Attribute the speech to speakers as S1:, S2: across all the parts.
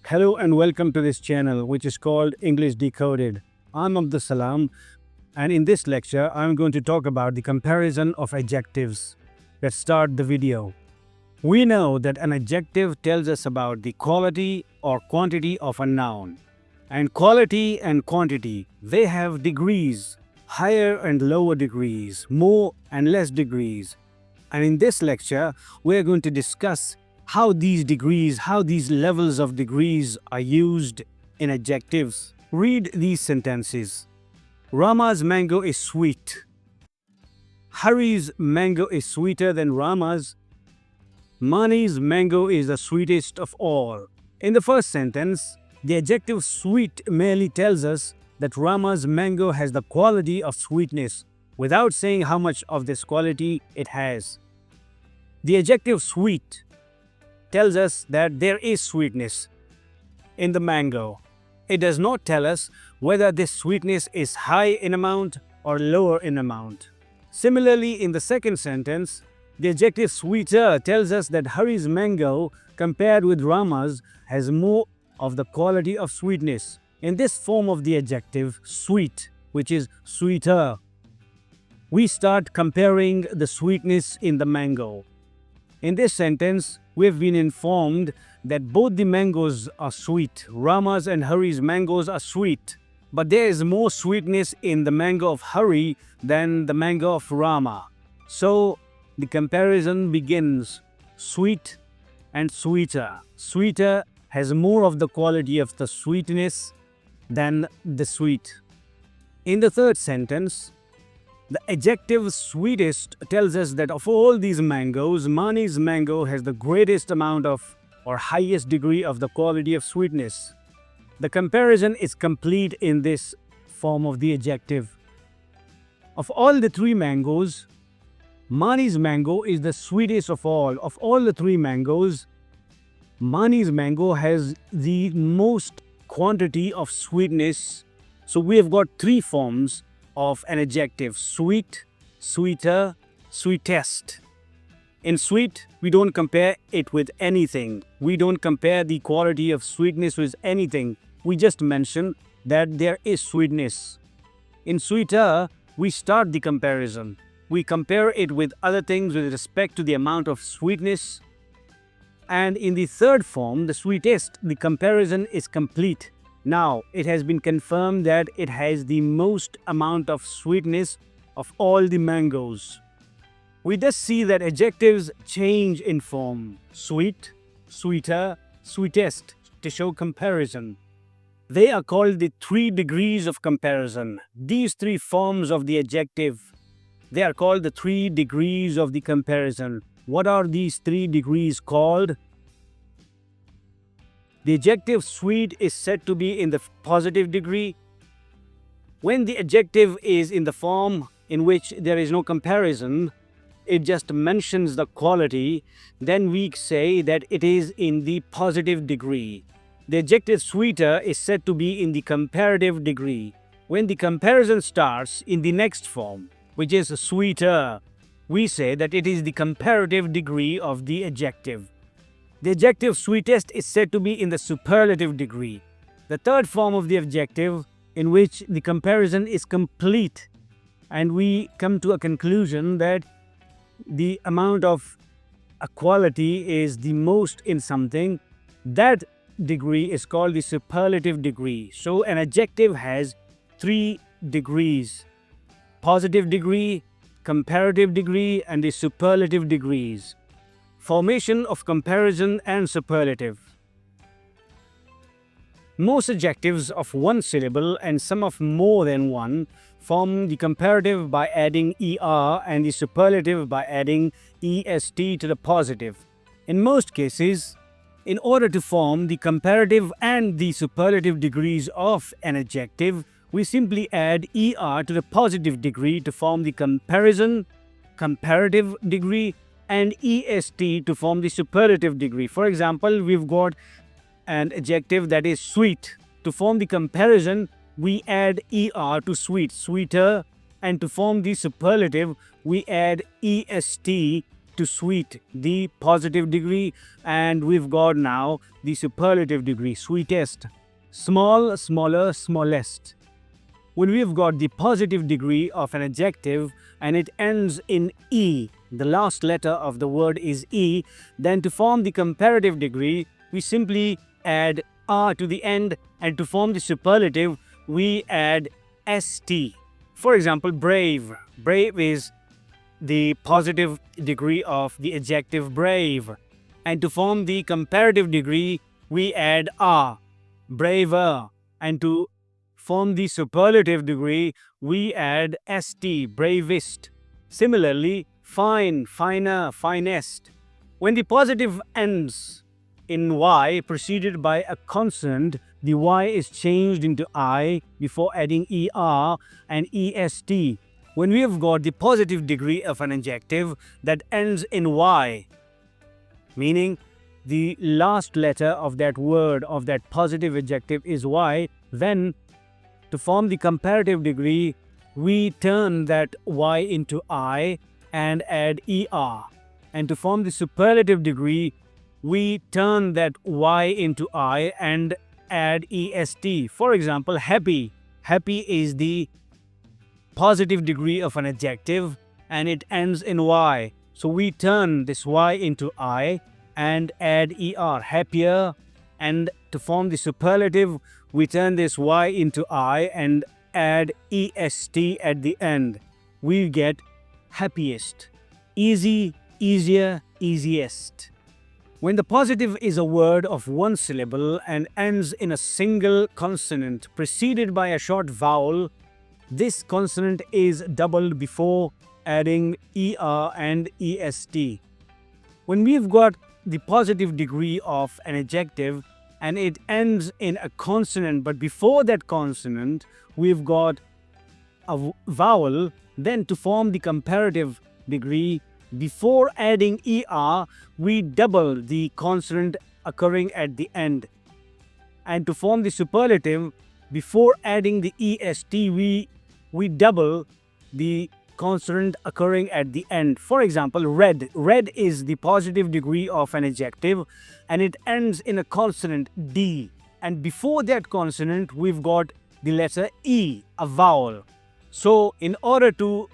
S1: Hello and welcome to this channel which is called English Decoded. I'm Abdul Salam and in this lecture I'm going to talk about the comparison of adjectives. Let's start the video. We know that an adjective tells us about the quality or quantity of a noun. And quality and quantity, they have degrees, higher and lower degrees, more and less degrees. And in this lecture, we're going to discuss how these levels of degrees are used in adjectives. Read these sentences. Rama's mango is sweet. Hari's mango is sweeter than Rama's. Mani's mango is the sweetest of all. In the first sentence, the adjective sweet merely tells us that Rama's mango has the quality of sweetness without saying how much of this quality it has. The adjective sweet tells us that there is sweetness in the mango. It does not tell us whether this sweetness is high in amount or lower in amount. Similarly, in the second sentence, the adjective sweeter tells us that Hari's mango, compared with Rama's, has more of the quality of sweetness. In this form of the adjective sweet, which is sweeter, we start comparing the sweetness in the mango. In this sentence, we have been informed that both the mangoes are sweet. Rama's and Hari's mangoes are sweet. But there is more sweetness in the mango of Hari than the mango of Rama. So, the comparison begins sweet and sweeter. Sweeter has more of the quality of the sweetness than the sweet. In the third sentence, the adjective sweetest tells us that of all these mangoes, Mani's mango has the greatest amount of or highest degree of the quality of sweetness. The comparison is complete in this form of the adjective. Of all the three mangoes, Mani's mango is the sweetest of all. Of all the three mangoes, Mani's mango has the most quantity of sweetness. So we have got three forms of an adjective: sweet, sweeter, sweetest. In sweet, we don't compare it with anything. We don't compare the quality of sweetness with anything. We just mention that there is sweetness. In sweeter, we start the comparison. We compare it with other things with respect to the amount of sweetness. And in the third form, the sweetest, the comparison is complete. Now, it has been confirmed that it has the most amount of sweetness of all the mangoes. We thus see that adjectives change in form: sweet, sweeter, sweetest, to show comparison. They are called the 3 degrees of comparison. These 3 forms of the adjective, they are called the 3 degrees of the comparison. What are these 3 degrees called? The adjective sweet is said to be in the positive degree. When the adjective is in the form in which there is no comparison, it just mentions the quality, then we say that it is in the positive degree. The adjective sweeter is said to be in the comparative degree. When the comparison starts in the next form, which is sweeter, we say that it is the comparative degree of the adjective. The adjective sweetest is said to be in the superlative degree. The third form of the adjective, in which the comparison is complete, and we come to a conclusion that the amount of a quality is the most in something, that degree is called the superlative degree. So an adjective has 3 degrees: positive degree, comparative degree, and the superlative degrees. Formation of comparison and superlative. Most adjectives of one syllable and some of more than one form the comparative by adding er and the superlative by adding est to the positive. In most cases, in order to form the comparative and the superlative degrees of an adjective, we simply add er to the positive degree to form the comparison, comparative degree, and est to form the superlative degree. For example, we've got an adjective that is sweet. To form the comparison, we add er to sweet, sweeter, and to form the superlative, we add est to sweet, the positive degree, and we've got now the superlative degree, sweetest. Small, smaller, smallest. When we've got the positive degree of an adjective and it ends in E, the last letter of the word is E, then to form the comparative degree, we simply add R to the end, and to form the superlative, we add ST. For example, brave. Brave is the positive degree of the adjective brave. And to form the comparative degree, we add R, braver. And to form the superlative degree, we add ST, bravest. Similarly, fine, finer, finest. When the positive ends in Y preceded by a consonant, the Y is changed into I before adding ER and EST. When we have got the positive degree of an adjective that ends in Y, meaning the last letter of that word of that positive adjective is Y, then to form the comparative degree, we turn that Y into I and add ER. And to form the superlative degree, we turn that Y into I and add EST. For example, happy. Happy is the positive degree of an adjective and it ends in Y. So we turn this Y into I and add ER, happier. And to form the superlative, we turn this Y into I and add EST at the end. We get happiest, easy, easier, easiest. When the positive is a word of one syllable and ends in a single consonant preceded by a short vowel, this consonant is doubled before adding ER and EST. When we've got the positive degree of an adjective and it ends in a consonant, but before that consonant we've got a vowel, then to form the comparative degree, before adding ER, we double the consonant occurring at the end. And to form the superlative, before adding the EST, we double the consonant occurring at the end. For example, red. Red is the positive degree of an adjective and it ends in a consonant D. And before that consonant, we've got the letter E, a vowel. So in order to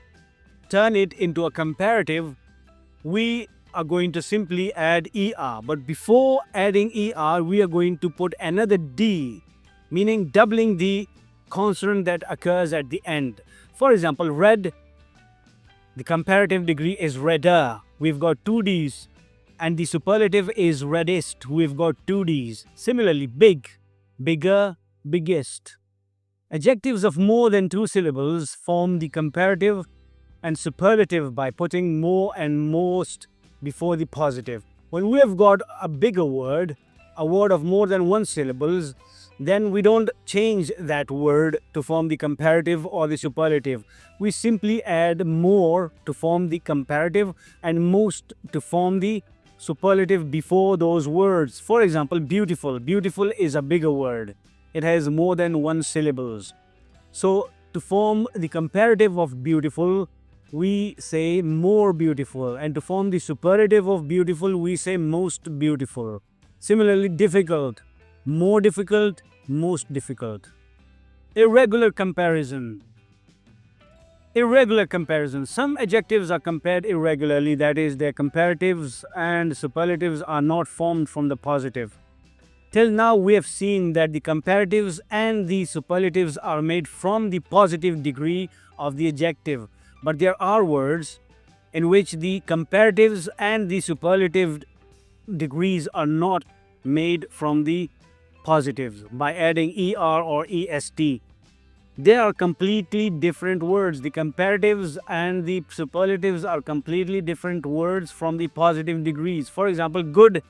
S1: turn it into a comparative, we are going to simply add ER. But before adding ER, we are going to put another D, meaning doubling the consonant that occurs at the end. For example, red, the comparative degree is redder. We've got two Ds. And the superlative is reddest. We've got two Ds. Similarly, big, bigger, biggest. Adjectives of more than two syllables form the comparative and superlative by putting more and most before the positive. When we have got a bigger word, a word of more than one syllables, then we don't change that word to form the comparative or the superlative. We simply add more to form the comparative and most to form the superlative before those words. For example, beautiful. Beautiful is a bigger word. It has more than one syllables. So to form the comparative of beautiful, we say more beautiful, and to form the superlative of beautiful, we say most beautiful. Similarly, difficult, more difficult, most difficult. Irregular comparison. Irregular comparison. Some adjectives are compared irregularly, that is, their comparatives and superlatives are not formed from the positive. Till now, we have seen that the comparatives and the superlatives are made from the positive degree of the adjective. But there are words in which the comparatives and the superlative degrees are not made from the positives by adding ER or EST. They are completely different words. The comparatives and the superlatives are completely different words from the positive degrees. For example, good,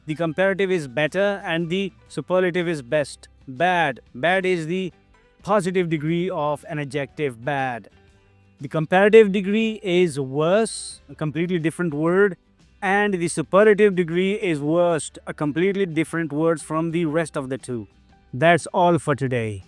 S1: the comparative is better and the superlative is best. Bad, bad is the positive degree of an adjective, bad. The comparative degree is worse, a completely different word, and the superlative degree is worst, a completely different word from the rest of the two. That's all for today.